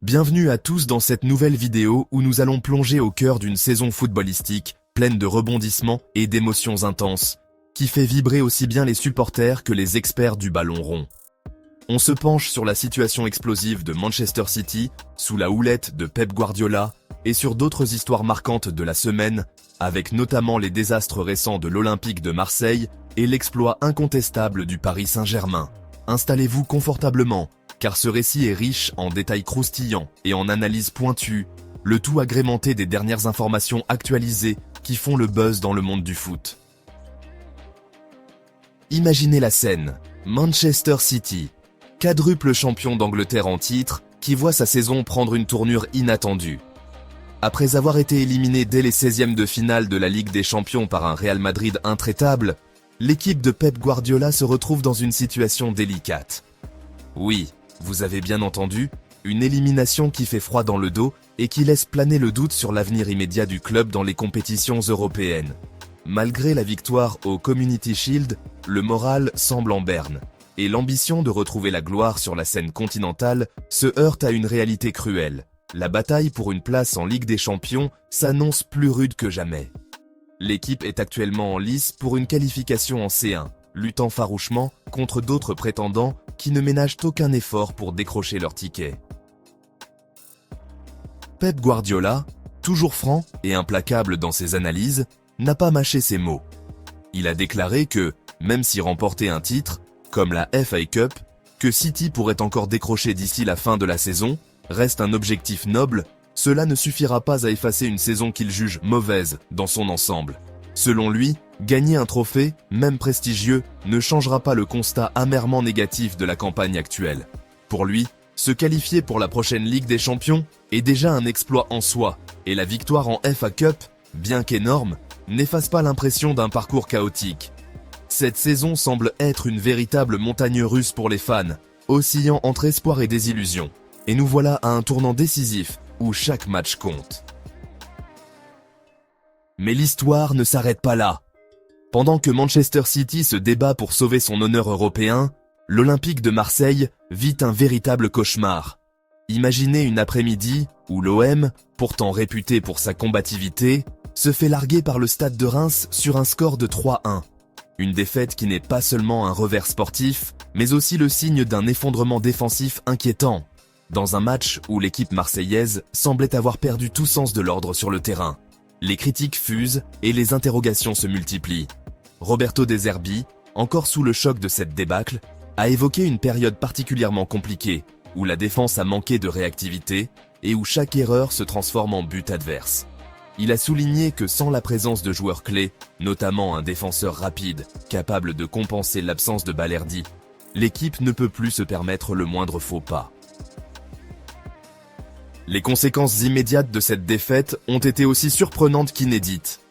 Bienvenue à tous dans cette nouvelle vidéo où nous allons plonger au cœur d'une saison footballistique pleine de rebondissements et d'émotions intenses, qui fait vibrer aussi bien les supporters que les experts du ballon rond. On se penche sur la situation explosive de Manchester City, sous la houlette de Pep Guardiola, et sur d'autres histoires marquantes de la semaine, avec notamment les désastres récents de l'Olympique de Marseille et l'exploit incontestable du Paris Saint-Germain. Installez-vous confortablement, car ce récit est riche en détails croustillants et en analyses pointues, le tout agrémenté des dernières informations actualisées qui font le buzz dans le monde du foot. Imaginez la scène, Manchester City, quadruple champion d'Angleterre en titre, qui voit sa saison prendre une tournure inattendue. Après avoir été éliminé dès les 16e de finale de la Ligue des Champions par un Real Madrid intraitable, l'équipe de Pep Guardiola se retrouve dans une situation délicate. Oui, vous avez bien entendu, une élimination qui fait froid dans le dos et qui laisse planer le doute sur l'avenir immédiat du club dans les compétitions européennes. Malgré la victoire au Community Shield, le moral semble en berne, et l'ambition de retrouver la gloire sur la scène continentale se heurte à une réalité cruelle. La bataille pour une place en Ligue des Champions s'annonce plus rude que jamais. L'équipe est actuellement en lice pour une qualification en C1, luttant farouchement contre d'autres prétendants qui ne ménagent aucun effort pour décrocher leur ticket. Pep Guardiola, toujours franc et implacable dans ses analyses, n'a pas mâché ses mots. Il a déclaré que, même si remporter un titre, comme la FA Cup, que City pourrait encore décrocher d'ici la fin de la saison, reste un objectif noble, cela ne suffira pas à effacer une saison qu'il juge mauvaise dans son ensemble. Selon lui, gagner un trophée, même prestigieux, ne changera pas le constat amèrement négatif de la campagne actuelle. Pour lui, se qualifier pour la prochaine Ligue des Champions est déjà un exploit en soi, et la victoire en FA Cup, bien qu'énorme, n'efface pas l'impression d'un parcours chaotique. Cette saison semble être une véritable montagne russe pour les fans, oscillant entre espoir et désillusion. Et nous voilà à un tournant décisif, où chaque match compte. Mais l'histoire ne s'arrête pas là. Pendant que Manchester City se débat pour sauver son honneur européen, l'Olympique de Marseille vit un véritable cauchemar. Imaginez une après-midi où l'OM, pourtant réputé pour sa combativité, se fait larguer par le Stade de Reims sur un score de 3-1. Une défaite qui n'est pas seulement un revers sportif, mais aussi le signe d'un effondrement défensif inquiétant, dans un match où l'équipe marseillaise semblait avoir perdu tout sens de l'ordre sur le terrain. Les critiques fusent et les interrogations se multiplient. Roberto De Zerbi, encore sous le choc de cette débâcle, a évoqué une période particulièrement compliquée, où la défense a manqué de réactivité et où chaque erreur se transforme en but adverse. Il a souligné que sans la présence de joueurs clés, notamment un défenseur rapide, capable de compenser l'absence de Balerdi, l'équipe ne peut plus se permettre le moindre faux pas. Les conséquences immédiates de cette défaite ont été aussi surprenantes qu'inédites.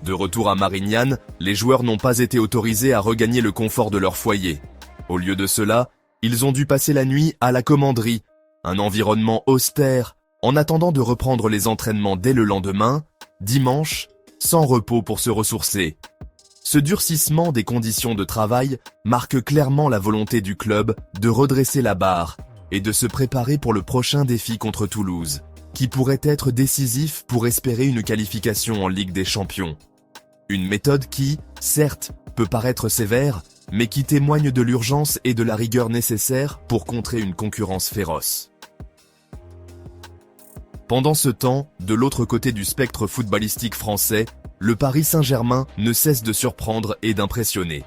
De retour à Marignane, les joueurs n'ont pas été autorisés à regagner le confort de leur foyer. Au lieu de cela, ils ont dû passer la nuit à la commanderie, un environnement austère, en attendant de reprendre les entraînements dès le lendemain, dimanche, sans repos pour se ressourcer. Ce durcissement des conditions de travail marque clairement la volonté du club de redresser la barre et de se préparer pour le prochain défi contre Toulouse, qui pourrait être décisif pour espérer une qualification en Ligue des Champions. Une méthode qui, certes, peut paraître sévère, mais qui témoigne de l'urgence et de la rigueur nécessaires pour contrer une concurrence féroce. Pendant ce temps, de l'autre côté du spectre footballistique français, le Paris Saint-Germain ne cesse de surprendre et d'impressionner.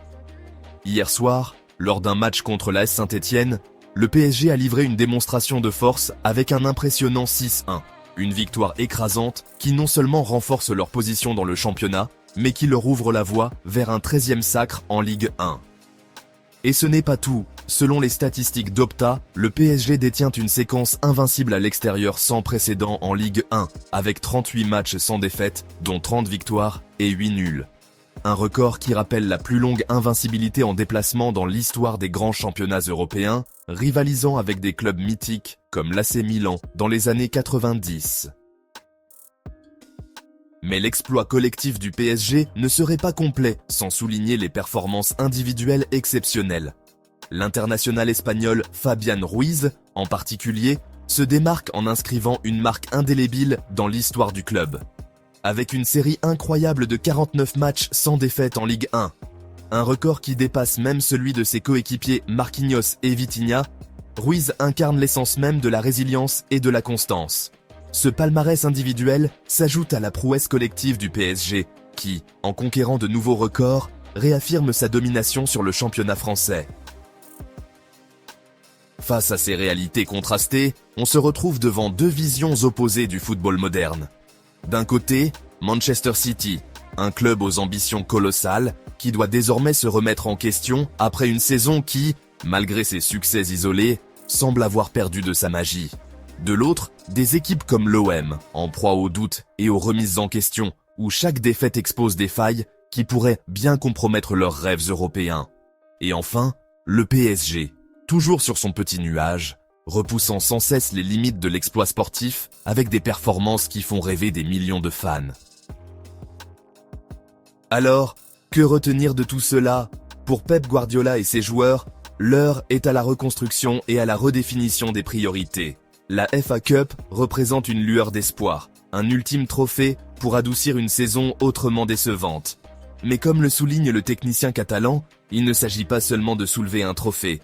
Hier soir, lors d'un match contre l'AS Saint-Étienne, le PSG a livré une démonstration de force avec un impressionnant 6-1. Une victoire écrasante qui non seulement renforce leur position dans le championnat, mais qui leur ouvre la voie vers un 13e sacre en Ligue 1. Et ce n'est pas tout. Selon les statistiques d'Opta, le PSG détient une séquence invincible à l'extérieur sans précédent en Ligue 1, avec 38 matchs sans défaite, dont 30 victoires et 8 nuls. Un record qui rappelle la plus longue invincibilité en déplacement dans l'histoire des grands championnats européens, rivalisant avec des clubs mythiques comme l'AC Milan dans les années 90. Mais l'exploit collectif du PSG ne serait pas complet sans souligner les performances individuelles exceptionnelles. L'international espagnol Fabián Ruiz, en particulier, se démarque en inscrivant une marque indélébile dans l'histoire du club. Avec une série incroyable de 49 matchs sans défaite en Ligue 1, un record qui dépasse même celui de ses coéquipiers Marquinhos et Vitinha, Ruiz incarne l'essence même de la résilience et de la constance. Ce palmarès individuel s'ajoute à la prouesse collective du PSG, qui, en conquérant de nouveaux records, réaffirme sa domination sur le championnat français. Face à ces réalités contrastées, on se retrouve devant deux visions opposées du football moderne. D'un côté, Manchester City, un club aux ambitions colossales, qui doit désormais se remettre en question après une saison qui, malgré ses succès isolés, semble avoir perdu de sa magie. De l'autre, des équipes comme l'OM, en proie aux doutes et aux remises en question, où chaque défaite expose des failles qui pourraient bien compromettre leurs rêves européens. Et enfin, le PSG, toujours sur son petit nuage, repoussant sans cesse les limites de l'exploit sportif avec des performances qui font rêver des millions de fans. Alors, que retenir de tout cela? Pour Pep Guardiola et ses joueurs, l'heure est à la reconstruction et à la redéfinition des priorités. La FA Cup représente une lueur d'espoir, un ultime trophée pour adoucir une saison autrement décevante. Mais comme le souligne le technicien catalan, il ne s'agit pas seulement de soulever un trophée.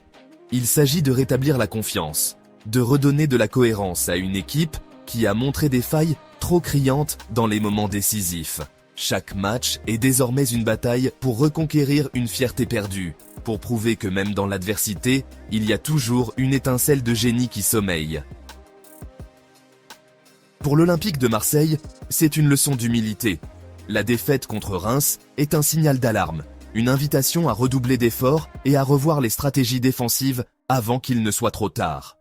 Il s'agit de rétablir la confiance, de redonner de la cohérence à une équipe qui a montré des failles trop criantes dans les moments décisifs. Chaque match est désormais une bataille pour reconquérir une fierté perdue, pour prouver que même dans l'adversité, il y a toujours une étincelle de génie qui sommeille. Pour l'Olympique de Marseille, c'est une leçon d'humilité. La défaite contre Reims est un signal d'alarme, une invitation à redoubler d'efforts et à revoir les stratégies défensives avant qu'il ne soit trop tard.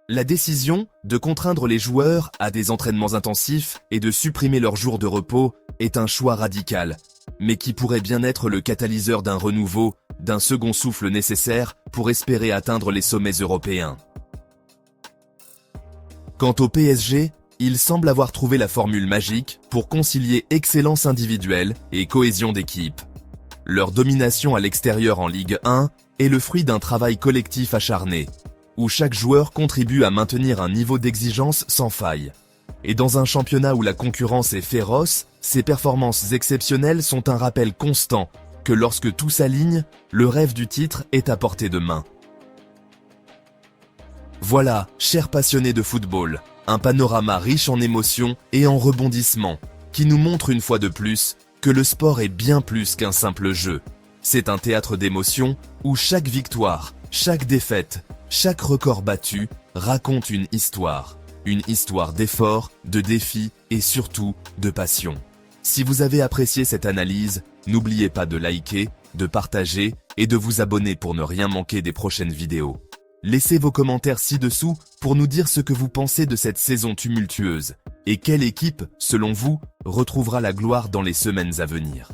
La décision de contraindre les joueurs à des entraînements intensifs et de supprimer leurs jours de repos est un choix radical, mais qui pourrait bien être le catalyseur d'un renouveau, d'un second souffle nécessaire pour espérer atteindre les sommets européens. Quant au PSG, il semble avoir trouvé la formule magique pour concilier excellence individuelle et cohésion d'équipe. Leur domination à l'extérieur en Ligue 1 est le fruit d'un travail collectif acharné, où chaque joueur contribue à maintenir un niveau d'exigence sans faille. Et dans un championnat où la concurrence est féroce, ces performances exceptionnelles sont un rappel constant que lorsque tout s'aligne, le rêve du titre est à portée de main. Voilà, chers passionnés de football, un panorama riche en émotions et en rebondissements, qui nous montre une fois de plus que le sport est bien plus qu'un simple jeu. C'est un théâtre d'émotions où chaque victoire, chaque défaite, chaque record battu raconte une histoire d'effort, de défi et surtout de passion. Si vous avez apprécié cette analyse, n'oubliez pas de liker, de partager et de vous abonner pour ne rien manquer des prochaines vidéos. Laissez vos commentaires ci-dessous pour nous dire ce que vous pensez de cette saison tumultueuse et quelle équipe, selon vous, retrouvera la gloire dans les semaines à venir.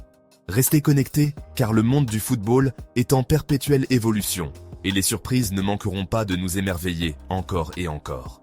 Restez connectés car le monde du football est en perpétuelle évolution et les surprises ne manqueront pas de nous émerveiller encore et encore.